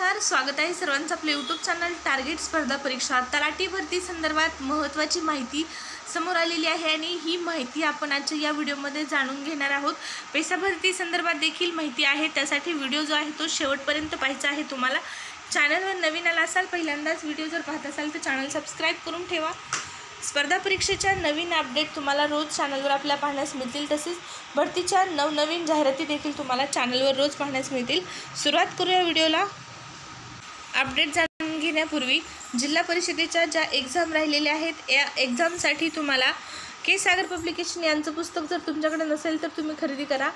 नमस्कार, स्वागत आहे सर्वांचं आपले यूट्यूब चॅनल टार्गेट स्पर्धा परीक्षा तलाठी भरती संदर्भात महत्त्वाची माहिती समोर आलेली आहे आणि ही माहिती आपण आजच्या या व्हिडिओमध्ये जाणून घेणार आहोत। पेशा भरती संदर्भात देखील माहिती आहे, त्यासाठी व्हिडिओ जो आहे तो शेवटपर्यंत पाहायचा आहे। तुम्हाला चॅनलवर नवीन आला असाल, पहिल्यांदाच व्हिडिओ जर पाहत असाल तर चॅनल सबस्क्राइब करून ठेवा। स्पर्धा परीक्षेच्या नवीन अपडेट तुम्हाला रोज चॅनलवर आपल्या पाहण्यास मिळतील, तसेच भरतीच्या नवनवीन जाहिराती देखील तुम्हाला चॅनलवर रोज पाहण्यास मिळतील। सुरुवात करूया व्हिडिओला। अपडेट जाणून घेण्यापूर्वी जिल्हा परिषदेच्या ज्या एक्झाम राहिलेल्या आहेत या एक्झामसाठी तुम्हाला के सागर पब्लिकेशन यांचं पुस्तक जर तुमच्याकडे नसेल तर तुम्ही खरेदी करा।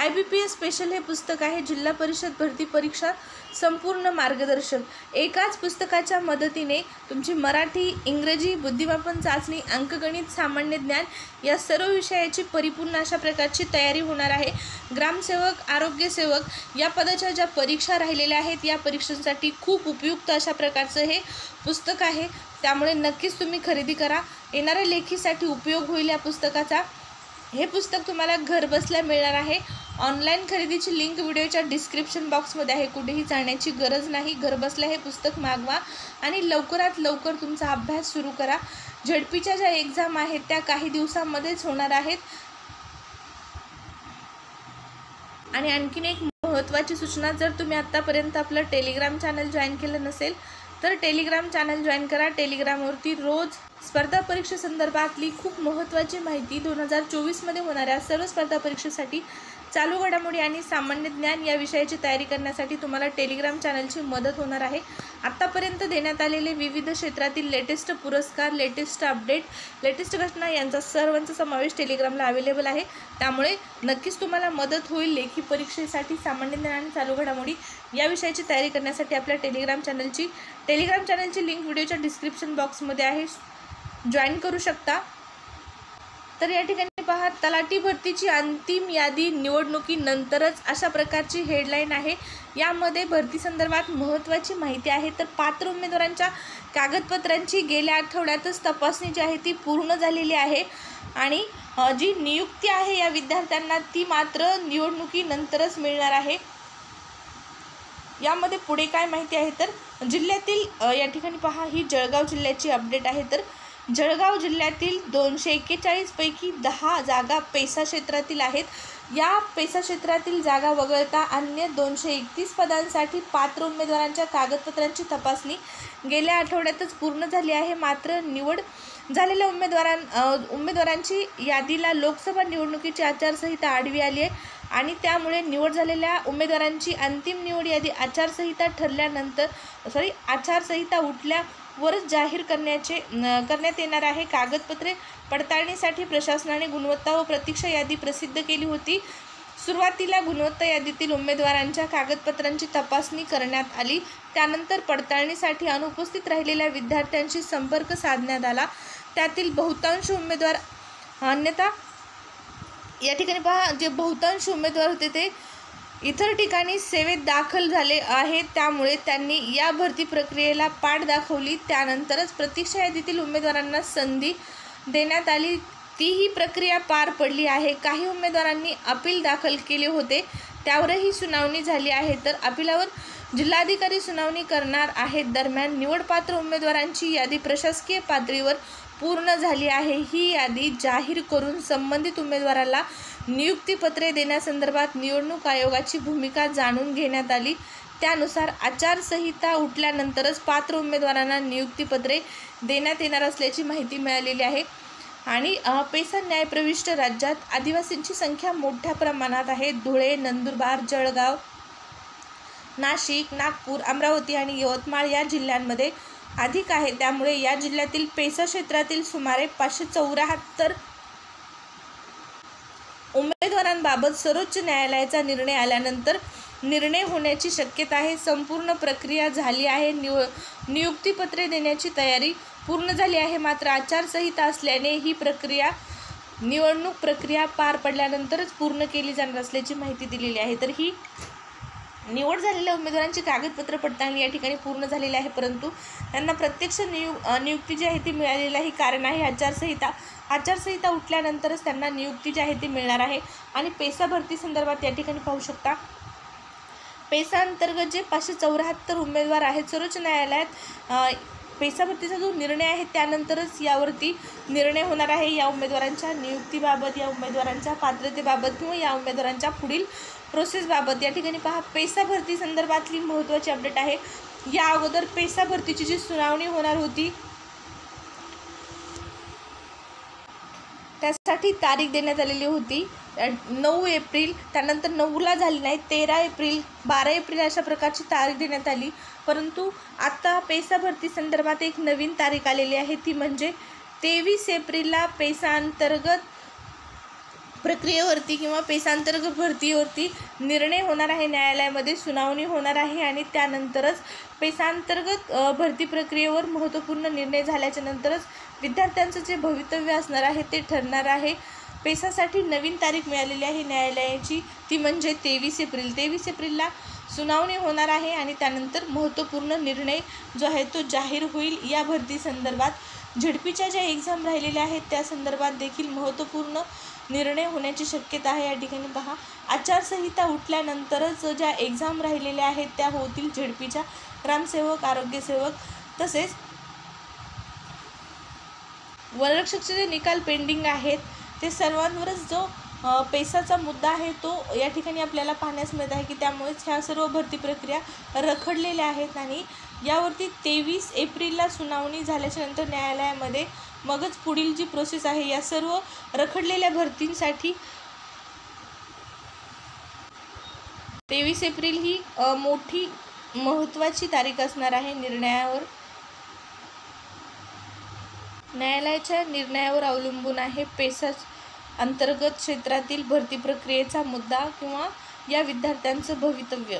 IBPS स्पेशल हे पुस्तक आहे, जिल्हा परिषद भरती परीक्षा संपूर्ण मार्गदर्शन। एकाच पुस्तकाच्या मदतीने तुमची मराठी, इंग्रजी, बुद्धिमापन चाचणी, अंकगणित, सामान्य ज्ञान या सर्व विषयाची परिपूर्ण अशा प्रकारची तयारी होणार आहे। ग्रामसेवक, आरोग्य सेवक या पदाच्या ज्या परीक्षा राहिलेल्या आहेत या परीक्षांसाठी खूप उपयुक्त अशा प्रकारचं हे पुस्तक आहे, त्यामुळे नक्कीच तुम्ही खरेदी करा। येणाऱ्या लेखीसाठी उपयोग होईल या पुस्तकाचा। हे पुस्तक तुम्हाला घर बसल्या मिळणार आहे। ऑनलाईन खरेदीची लिंक व्हिडिओच्या डिस्क्रिप्शन बॉक्समध्ये आहे, कुठेही जाण्याची गरज नाही। घर बसल्या हे पुस्तक मागवा आणि लवकरात लवकर तुमचा अभ्यास सुरू करा। झडपीच्या ज्या एक्झाम आहेत त्या काही दिवसांमध्येच होणार आहेत। आणि आणखीन एक महत्त्वाची सूचना, जर तुम्ही आतापर्यंत आपलं टेलिग्राम चॅनल जॉईन केलं नसेल तर टेलिग्राम चॅनल जॉईन करा। टेलिग्रामवरती रोज स्पर्धा परीक्षेसंदर्भातली खूप महत्त्वाची माहिती 2024 मध्ये होणाऱ्या सर्व स्पर्धा परीक्षेसाठी चालू घडामोडी आणि सामान्य ज्ञान या विषयाची तयारी करण्यासाठी तुम्हाला टेलिग्राम चॅनलची मदत होणार आहे। आत्तापर्यंत देण्यात आलेले विविध क्षेत्रातील लेटेस्ट पुरस्कार, लेटेस्ट अपडेट, लेटेस्ट घटना यांचा सर्वांचा समावेश टेलिग्रामला अवेलेबल आहे, त्यामुळे नक्कीच तुम्हाला मदत होईल। लेखी परीक्षेसाठी सामान्य ज्ञान आणि चालू घडामोडी या विषयाची तयारी करण्यासाठी आपल्या टेलिग्राम चॅनलची लिंक व्हिडिओच्या डिस्क्रिप्शन बॉक्समध्ये आहे, जॉईन करू शकता। तर या ठिकाणी पहा, तलाठी भरतीची अंतिम यादी निवडणुकीनंतरच अशा प्रकारची हेडलाईन आहे। यामध्ये भरती संदर्भात महत्त्वाची माहिती आहे। तर पात्र उमेदवारांच्या कागदपत्रांची गेल्या आठवड्यातच तपासणी जी आहे ती पूर्ण झालेली आहे आणि जी नियुक्ती आहे या विद्यार्थ्यांना ती मात्र निवडणुकीनंतरच मिळणार आहे। यामध्ये पुढे काय माहिती आहे तर जिल्ह्यातील या ठिकाणी पहा, ही जळगाव जिल्ह्याची अपडेट आहे। तर जळगाव जिल्ह्यातील 241 पैकी 10 जागा पेसा क्षेत्रातील आहेत। या पेसा क्षेत्रातील जागा वगळता अन्य 231 पदांसाठी पात्र उमेदवारांच्या कागदपत्रांची तपासणी गेल्या आठवड्यातच पूर्ण झाली आहे। मात्र निवड झालेल्या उमेदवारांची यादीला लोकसभा निवडणुकीची आचारसंहिता आडवी आली आहे आणि त्यामुळे निवड झालेल्या उमेदवारांची अंतिम निवड यादी आचारसंहिता उठल्यावरच जाहीर करण्यात येणार आहे। कागदपत्रे पडताळणीसाठी प्रशासनाने गुणवत्ता व प्रतीक्षा यादी प्रसिद्ध केली होती। सुरुवातीला गुणवत्ता यादीतील उमेदवारांच्या कागदपत्रांची तपासणी करण्यात आली, त्यानंतर पडताळणीसाठी अनुपस्थित राहिलेल्या विद्यार्थ्यांशी संपर्क साधण्यात आला। त्यातील बहुतांश उमेदवार अन्यथा या ठिकाणी पहा, जे बहुतांश उमेदवार होते ते इतर ठिकाणी सेवेत दाखल झाले आहेत, त्यामुळे त्यांनी या भरती प्रक्रियेला पाठ दाखवली। त्यानंतरच प्रतीक्षा यादीतील उमेदवारांना संधी देण्यात आली, तीही प्रक्रिया पार पडली आहे। काही उमेदवारांनी अपील दाखल केले होते, त्यावरही सुनावणी झाली आहे, तर अपिलावर जिल्हाधिकारी सुनावणी करणार आहेत। दरम्यान निवडपात्र उमेदवारांची यादी प्रशासकीय पातळीवर पूर्ण झाली आहे। ही यादी जाहीर करून संबंधित उमेदवाराला नियुक्तीपत्रे देण्यासंदर्भात निवडणूक आयोगाची भूमिका जाणून घेण्यात आली। त्यानुसार आचारसंहिता उठल्यानंतरच पात्र उमेदवारांना नियुक्तीपत्रे देण्यात येणार असल्याची माहिती मिळालेली आहे। आणि पेसा न्यायप्रविष्ट राज्यात आदिवासींची संख्या मोठ्या प्रमाणात आहे। धुळे, नंदुरबार, जळगाव, नाशिक, नागपूर, अमरावती आणि यवतमाळ या जिल्ह्यांमध्ये अधिक आहे, त्यामुळे या जिल्ह्यातील पेसा क्षेत्रातील सुमारे 574 उमेदवारांबाबत सर्वोच्च न्यायालयाचा निर्णय आल्यानंतर निर्णय होण्याची शक्यता आहे। संपूर्ण प्रक्रिया झाली आहे, नियुक्तीपत्रे देण्याची तयारी पूर्ण झाली आहे। मात्र आचारसंहिता असल्याने ही निवडणूक प्रक्रिया पार पडल्यानंतरच पूर्ण केली जाणार असल्याची माहिती दिलेली आहे। तर ही निवड झालेल्या उमेदवारांची कागदपत्र पडताळणी या ठिकाणी पूर्ण झालेली आहे, परंतु त्यांना प्रत्यक्ष नियुक्ती जी आहे ती मिळालेली आहे। कारण आहे आचारसंहिता उठल्यानंतरच त्यांना नियुक्ती जी आहे ती मिळणार आहे। आणि पेसा भरती संदर्भात या ठिकाणी पाहू शकता, पेसा अंतर्गत जे 574 उमेदवार आहेत सर्वोच्च न्यायालयात पेसा भरतीचा जो निर्णय आहे त्यानंतरच यावरती निर्णय होणार आहे, या उमेदवारांच्या नियुक्तीबाबत, या उमेदवारांच्या पात्रतेबाबत किंवा या उमेदवारांच्या पुढील प्रोसेसबाबत। या ठिकाणी पहा, पेसा भरती संदर्भातली महत्त्वाची अपडेट आहे। या अगोदर पेसा भरतीची जी सुनावणी होणार होती त्यासाठी तारीख देण्यात आलेली होती 9 एप्रिल, त्यानंतर 9ला झाली नाही, 13 एप्रिल, 12 एप्रिल अशा प्रकारची तारीख देण्यात आली। परंतु आता पेसा भरती संदर्भात एक नवीन तारीख आलेली आहे, ती म्हणजे 23 एप्रिलला पेसा अंतर्गत प्रक्रियेवरती किंवा पेसा अंतर्गत भरतीवरती निर्णय होणार आहे, न्यायालयामध्ये सुनावणी होणार आहे आणि त्यानंतरच पेसा अंतर्गत भरती प्रक्रियेवर महत्त्वपूर्ण निर्णय झाल्याच्या नंतरच विद्यार्थ्यांचं जे भवितव्य असणार आहे ते ठरणार आहे। पेसासाठी नवीन तारीख मिळालेली आहे न्यायालयाची, ती म्हणजे 23 एप्रिल। 23 एप्रिलला सुनावणी होणार आहे आणि त्यानंतर महत्त्वपूर्ण निर्णय जो आहे तो जाहीर होईल। या भरती संदर्भात झेडपीच्या ज्या एक्झाम राहिलेल्या आहेत त्या संदर्भात देखील महत्त्वपूर्ण निर्णय होण्याची शक्यता आहे। या ठिकाणी पहा, आचारसंहिता उठल्यानंतरच ज्या एक्झाम राहिलेल्या आहेत त्या होतील झेडपीच्या, ग्रामसेवक, आरोग्यसेवक, तसेच वनरक्षकचे जे निकाल पेंडिंग आहेत ते सर्वांवरच जो पेसाचा मुद्दा आहे तो या ठिकाणी आपल्याला पाहण्यास मिळत आहे की त्यामुळेच ह्या सर्व भरती प्रक्रिया रखडलेल्या आहेत आणि यावरती 23 एप्रिलला सुनावणी झाल्याच्या नंतर न्यायालयामध्ये मगच पुढील जी प्रोसेस आहे या सर्व रखडलेल्या भरतींसाठी 23 एप्रिल ही मोठी महत्त्वाची तारीख असणार आहे निर्णयावर। न्यायालयाच्या निर्णयावर अवलंबून आहे पेसा अंतर्गत क्षेत्रातील भरती प्रक्रियेचा मुद्दा किंवा या विद्यार्थ्यांचं भवितव्य।